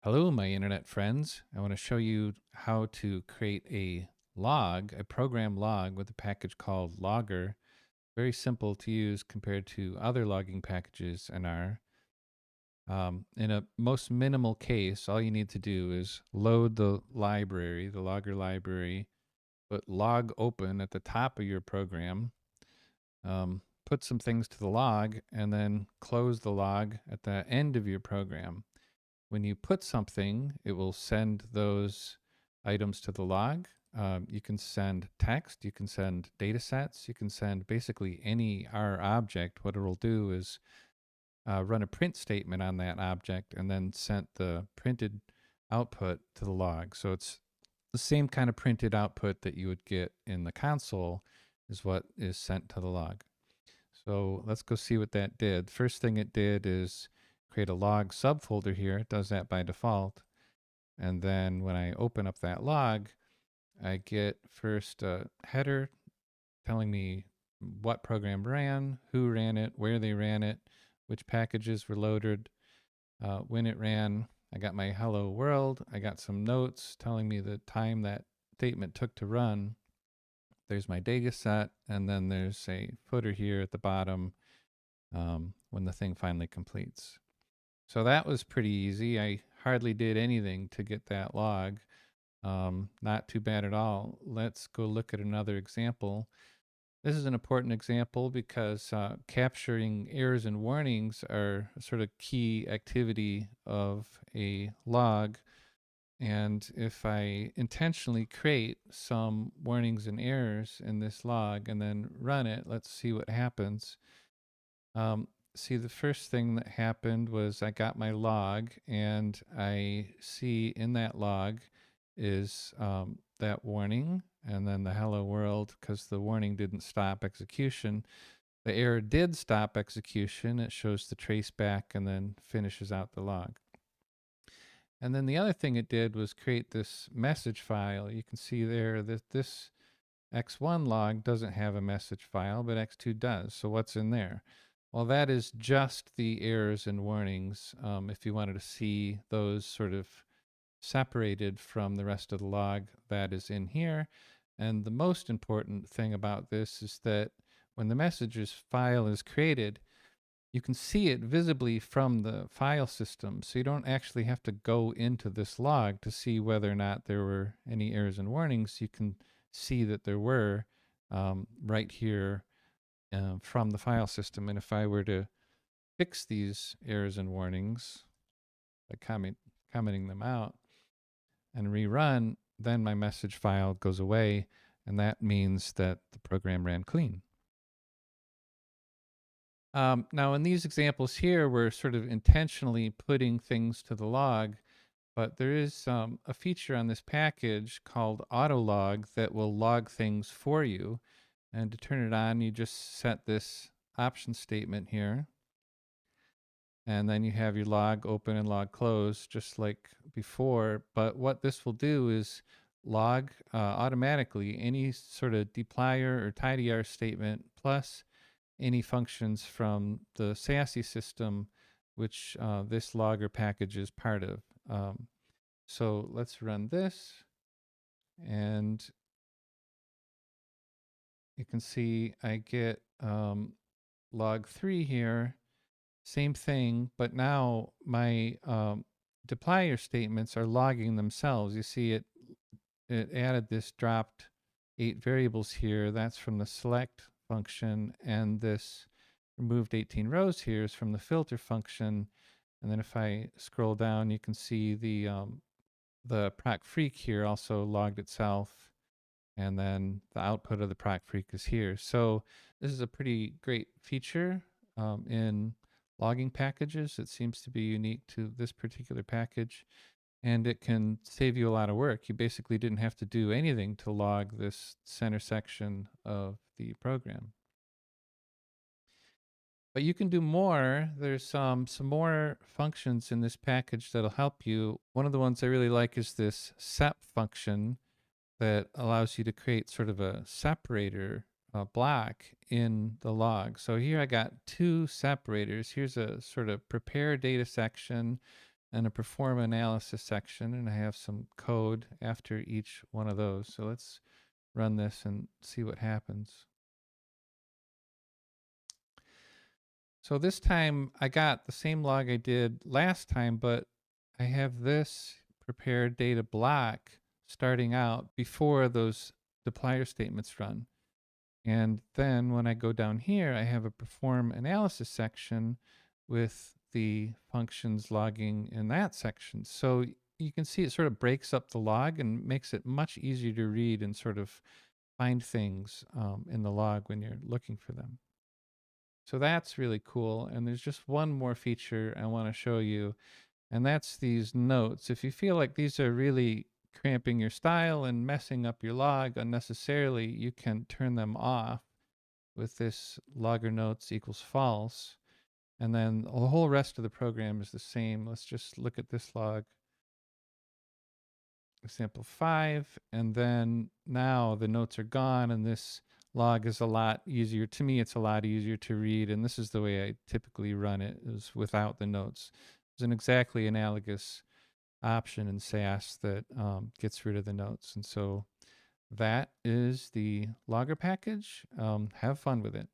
Hello, my internet friends. I want to show you how to create a log, a program log with a package called Logr. Very simple to use compared to other logging packages in R. In a most minimal case, all you need to do is load the library, the Logr library, put log open at the top of your program, put some things to the log, and then close the log at the end of your program. When you put something, it will send those items to the log. You can send text, you can send data sets, you can send basically any R object. What it'll do is run a print statement on that object and then send the printed output to the log. So it's the same kind of printed output that you would get in the console is what is sent to the log. So let's go see what that did. First thing it did is create a log subfolder here. It does that by default. And then when I open up that log, I get first a header telling me what program ran, who ran it, where they ran it, which packages were loaded, when it ran. I got my hello world. I got some notes telling me the time that statement took to run. There's my data set, and then there's a footer here at the bottom when the thing finally completes. So that was pretty easy. I hardly did anything to get that log. Not too bad at all. Let's go look at another example. This is an important example because capturing errors and warnings are a sort of key activity of a log. And if I intentionally create some warnings and errors in this log and then run it, let's see what happens. See, the first thing that happened was I got my log, and I see in that log is that warning, and then the hello world, because the warning didn't stop execution. The error did stop execution. It shows the trace back and then finishes out the log. And then the other thing it did was create this message file. You can see there that this X1 log doesn't have a message file, but X2 does. So what's in there? Well, that is just the errors and warnings. If you wanted to see those sort of separated from the rest of the log, that is in here. And the most important thing about this is that when the messages file is created, you can see it visibly from the file system. So you don't actually have to go into this log to see whether or not there were any errors and warnings. You can see that there were right here from the file system. And if I were to fix these errors and warnings by commenting them out and rerun, then my message file goes away, and that means that the program ran clean. Now, in these examples here, we're sort of intentionally putting things to the log, but there is a feature on this package called autolog that will log things for you. And to turn it on, you just set this option statement here. And then you have your log open and log close, just like before. But what this will do is log automatically any sort of dplyr or tidyr statement plus any functions from the r-sassy system, which this Logr package is part of. So let's run this, and you can see I get log3 here, same thing, but now my dplyr statements are logging themselves. You see it added this dropped 8 variables here. That's from the select function, and this removed 18 rows here is from the filter function. And then if I scroll down, you can see the proc freak here also logged itself, and then the output of the proc freak is here. So this is a pretty great feature in logging packages. It seems to be unique to this particular package, and it can save you a lot of work. You basically didn't have to do anything to log this center section of the program. But you can do more. There's some more functions in this package that'll help you. One of the ones I really like is this sep function that allows you to create sort of a separator block in the log. So here I got 2 separators. Here's a sort of prepare data section and a perform analysis section, and I have some code after each one of those. So let's run this and see what happens. So this time I got the same log I did last time, but I have this prepared data block starting out before those dplyr statements run. And then when I go down here, I have a perform analysis section with the functions logging in that section. So you can see it sort of breaks up the log and makes it much easier to read and sort of find things in the log when you're looking for them. So that's really cool. And there's just one more feature I want to show you, and that's these notes. If you feel like these are really cramping your style and messing up your log unnecessarily, you can turn them off with this logger notes equals false. And then the whole rest of the program is the same. Let's just look at this log, example 5, and then now the notes are gone, and this log is a lot easier. To me, it's a lot easier to read, and this is the way I typically run it, is without the notes. There's an exactly analogous option in SAS that gets rid of the notes. And so that is the Logr package. Have fun with it.